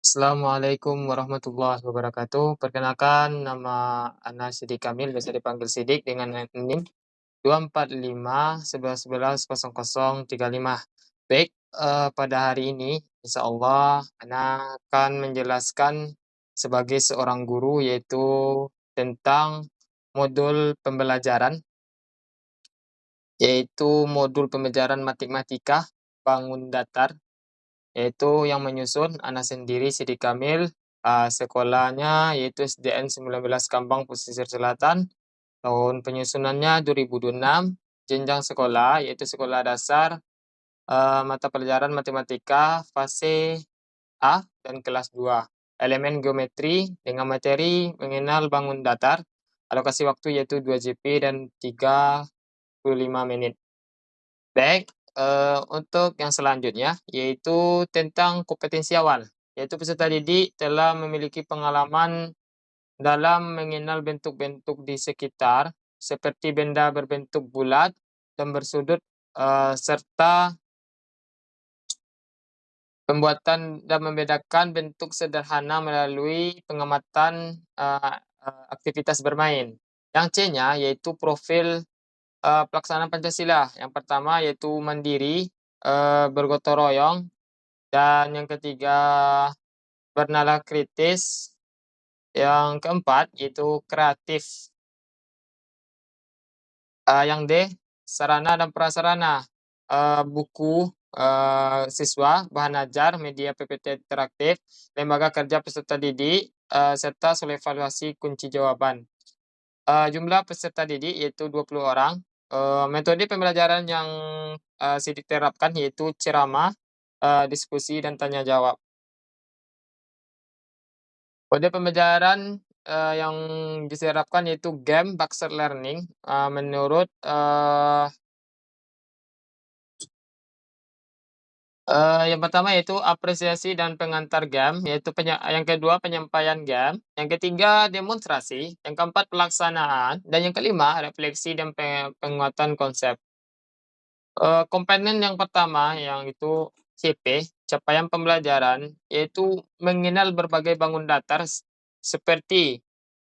Assalamualaikum warahmatullahi wabarakatuh. Perkenalkan, nama Ana Sidik Kamil, biasa dipanggil Sidik dengan NIM 24511110035. Baik, pada hari ini, insya Allah, Ana akan menjelaskan sebagai seorang guru, yaitu tentang modul pembelajaran, yaitu modul pembelajaran matematika bangun datar. Yaitu yang menyusun Ana sendiri Sidik Kamil, sekolahnya yaitu SDN 19 Kambang Pesisir Selatan, tahun penyusunannya 2026, jenjang sekolah yaitu sekolah dasar, mata pelajaran matematika fase A dan kelas 2, elemen geometri dengan materi mengenal bangun datar, alokasi waktu yaitu 2 JP dan 35 menit. Baik, untuk yang selanjutnya, yaitu tentang kompetensi awal, yaitu peserta didik telah memiliki pengalaman dalam mengenal bentuk-bentuk di sekitar, seperti benda berbentuk bulat dan bersudut, serta pembuatan dan membedakan bentuk sederhana melalui pengamatan, aktivitas bermain. Yang C-nya yaitu profil pelaksanaan Pancasila. Yang pertama yaitu mandiri, bergotong royong, dan yang ketiga bernalar kritis, yang keempat yaitu kreatif. Yang D, sarana dan prasarana, buku, siswa, bahan ajar, media PPT interaktif, lembaga kerja peserta didik, serta soal evaluasi kunci jawaban. Jumlah peserta didik yaitu 20 orang. Metode pembelajaran yang, Sidik terapkan yaitu ceramah, diskusi, dan tanya jawab. Kode pembelajaran, yang diterapkan yaitu game based learning, menurut, yang pertama yaitu apresiasi dan pengantar game, yaitu yang kedua penyampaian game, yang ketiga demonstrasi, yang keempat pelaksanaan, dan yang kelima refleksi dan penguatan konsep. Komponen yang pertama yang itu CP, capaian pembelajaran, yaitu mengenal berbagai bangun datar seperti,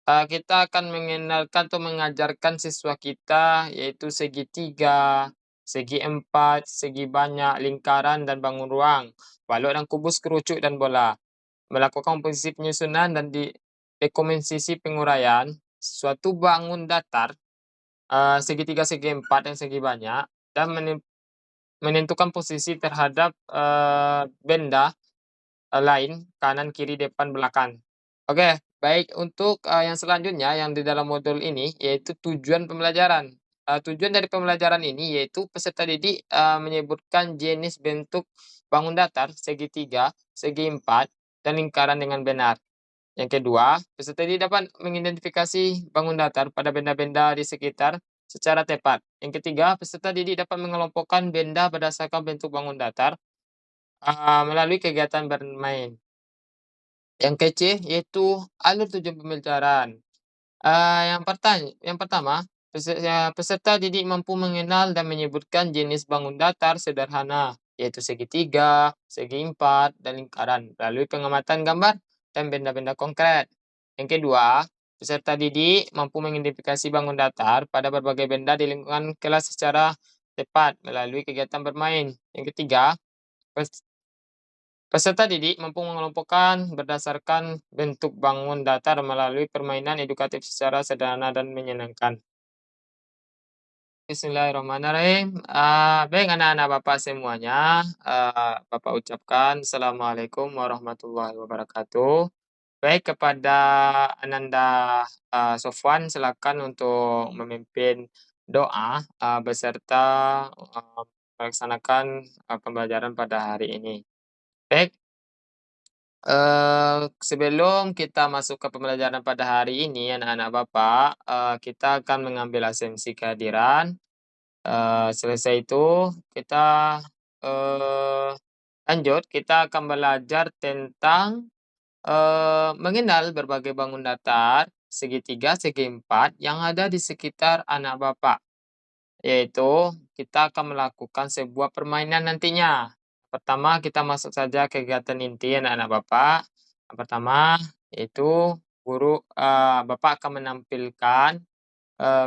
kita akan mengenalkan atau mengajarkan siswa kita yaitu segitiga, segi empat, segi banyak, lingkaran, dan bangun ruang, balok dan kubus, kerucut dan bola. Melakukan komposisi penyusunan dan dekomposisi penguraian suatu bangun datar, segitiga, segi empat, dan segi banyak, dan menentukan posisi terhadap, benda, lain, kanan, kiri, depan, belakang. Oke, baik untuk, yang selanjutnya yang di dalam modul ini yaitu tujuan pembelajaran. Tujuan dari pembelajaran ini yaitu peserta didik, menyebutkan jenis bentuk bangun datar, segitiga, segi empat, dan lingkaran dengan benar. Yang kedua, peserta didik dapat mengidentifikasi bangun datar pada benda-benda di sekitar secara tepat. Yang ketiga, peserta didik dapat mengelompokkan benda berdasarkan bentuk bangun datar, melalui kegiatan bermain. Yang ke-C yaitu alur tujuan pembelajaran. Yang pertama, peserta didik mampu mengenal dan menyebutkan jenis bangun datar sederhana, yaitu segitiga, segi empat, dan lingkaran, melalui pengamatan gambar dan benda-benda konkret. Yang kedua, peserta didik mampu mengidentifikasi bangun datar pada berbagai benda di lingkungan kelas secara tepat melalui kegiatan bermain. Yang ketiga, peserta didik mampu mengelompokkan berdasarkan bentuk bangun datar melalui permainan edukatif secara sederhana dan menyenangkan. Bismillahirrahmanirrahim. Baik anak-anak Bapak semuanya, Bapak ucapkan Assalamualaikum warahmatullahi wabarakatuh. Baik, kepada Ananda, Sofwan, silakan untuk memimpin doa, beserta, melaksanakan, pembelajaran pada hari ini. Baik. Sebelum kita masuk ke pembelajaran pada hari ini anak-anak Bapak, kita akan mengambil asumsi kehadiran. Selesai itu kita, lanjut, kita akan belajar tentang, mengenal berbagai bangun datar, segitiga, segi empat yang ada di sekitar anak Bapak. Yaitu kita akan melakukan sebuah permainan nantinya. Pertama kita masuk saja kegiatan inti anak-anak Bapak. Yang pertama, yaitu Bapak akan menampilkan,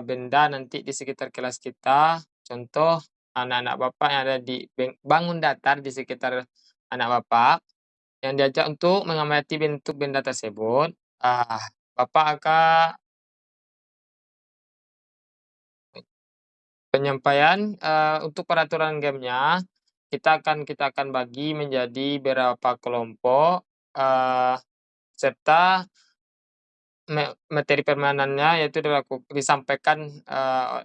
benda nanti di sekitar kelas kita, contoh anak-anak Bapak yang ada di bangun datar di sekitar anak Bapak, yang diajak untuk mengamati bentuk benda tersebut. Bapak akan penyampaian, untuk peraturan game-nya, kita akan bagi menjadi beberapa kelompok, serta materi permainannya yaitu disampaikan,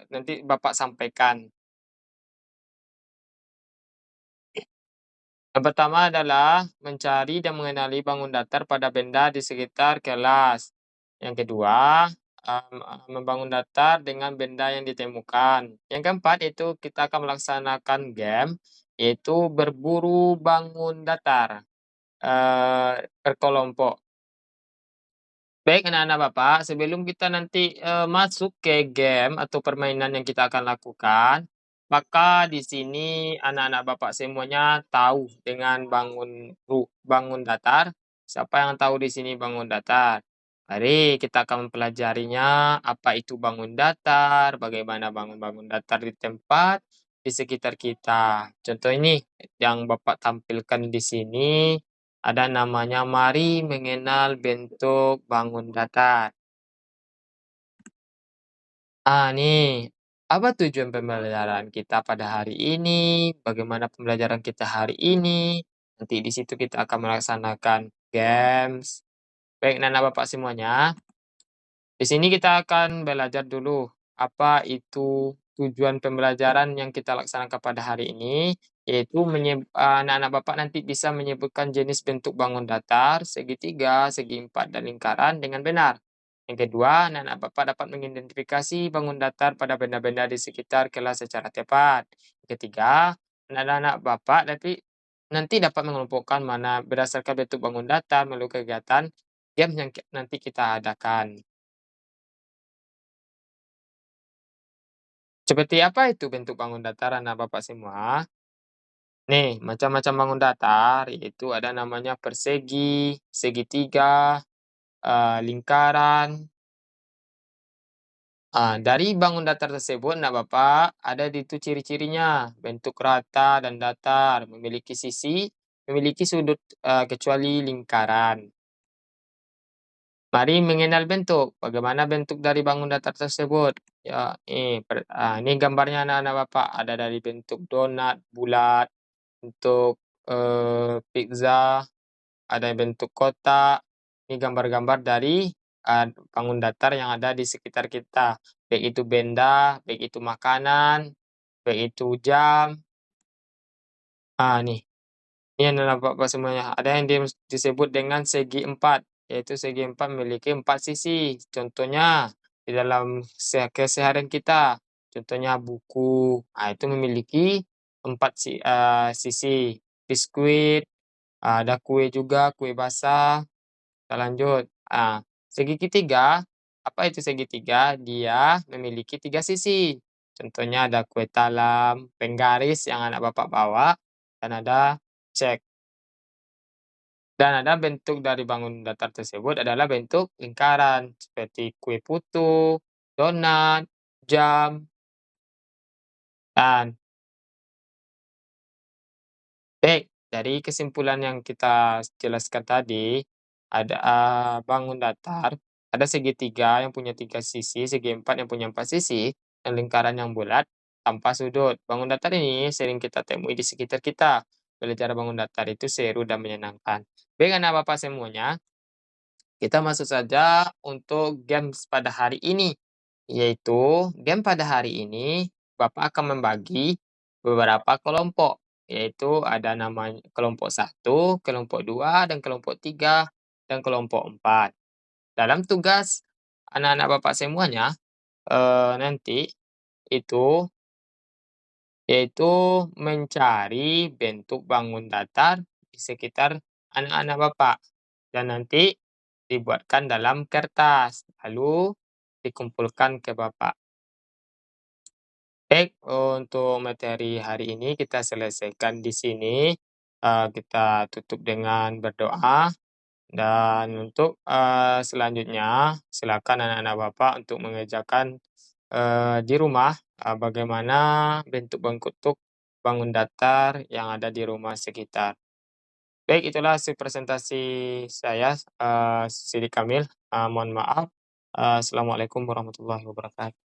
nanti Bapak sampaikan. Yang pertama adalah mencari dan mengenali bangun datar pada benda di sekitar kelas. Yang kedua, membangun datar dengan benda yang ditemukan. Yang keempat itu kita akan melaksanakan game, yaitu berburu bangun datar, berkelompok. Baik anak-anak Bapak, sebelum kita nanti, masuk ke game atau permainan yang kita akan lakukan, maka di sini anak-anak Bapak semuanya tahu dengan bangun datar. Siapa yang tahu di sini bangun datar? Mari kita akan mempelajarinya, apa itu bangun datar, bagaimana bangun-bangun datar di tempat di sekitar kita. Contoh ini yang Bapak tampilkan di sini ada namanya mari mengenal bentuk bangun datar. Nih, apa tujuan pembelajaran kita pada hari ini? Bagaimana pembelajaran kita hari ini? Nanti di situ kita akan melaksanakan games. Baik, Nana Bapak semuanya. Di sini kita akan belajar dulu apa itu tujuan pembelajaran yang kita laksanakan pada hari ini, yaitu anak-anak Bapak nanti bisa menyebutkan jenis bentuk bangun datar, segitiga, segi empat, dan lingkaran dengan benar. Yang kedua, anak-anak Bapak dapat mengidentifikasi bangun datar pada benda-benda di sekitar kelas secara tepat. Yang ketiga, anak-anak Bapak nanti dapat mengelompokkan mana berdasarkan bentuk bangun datar melalui kegiatan game yang nanti kita adakan. Seperti apa itu bentuk bangun datar anak Bapak semua? Nih, macam-macam bangun datar, yaitu ada namanya persegi, segitiga, lingkaran. Dari bangun datar tersebut, anak Bapak, ada di itu ciri-cirinya, bentuk rata dan datar, memiliki sisi, memiliki sudut, kecuali lingkaran. Mari mengenal bentuk, bagaimana bentuk dari bangun datar tersebut. Ya, ini gambarnya anak-anak Bapak, ada dari bentuk donat, bulat, bentuk, pizza, ada yang bentuk kotak. Ini gambar-gambar dari, bangun datar yang ada di sekitar kita, baik itu benda, baik itu makanan, baik itu jam. Nih. Ini adalah Bapak semuanya. Ada yang disebut dengan segi empat, yaitu segi empat memiliki empat sisi. Contohnya di dalam keseharian kita, contohnya buku, itu memiliki empat sisi. Biskuit, ada kue juga, kue basah. Kita lanjut. Segi ketiga, apa itu segi tiga? Dia memiliki tiga sisi. Contohnya ada kue talam, penggaris yang anak Bapak bawa, dan ada cek. Dan ada bentuk dari bangun datar tersebut adalah bentuk lingkaran, seperti kue putu, donat, jam, dan baik, dari kesimpulan yang kita jelaskan tadi, ada bangun datar, ada segitiga yang punya tiga sisi, segi empat yang punya empat sisi, dan lingkaran yang bulat tanpa sudut. Bangun datar ini sering kita temui di sekitar kita. Belajar bangun datar itu seru dan menyenangkan. Baik anak bapak semuanya, kita masuk saja untuk games pada hari ini, yaitu game pada hari ini Bapak akan membagi beberapa kelompok, yaitu ada namanya kelompok satu, kelompok 2, dan kelompok 3, dan kelompok 4. Dalam tugas anak-anak Bapak semuanya, nanti itu yaitu mencari bentuk bangun datar di sekitar anak-anak Bapak. Dan nanti dibuatkan dalam kertas, lalu dikumpulkan ke Bapak. Baik, untuk materi hari ini kita selesaikan di sini. Kita tutup dengan berdoa. Dan untuk, selanjutnya silakan anak-anak Bapak untuk mengerjakan, di rumah, bagaimana bentuk bentuk bangun datar yang ada di rumah sekitar. Baik, itulah hasil presentasi saya, Sidik Kamil, mohon maaf. Assalamualaikum warahmatullahi wabarakatuh.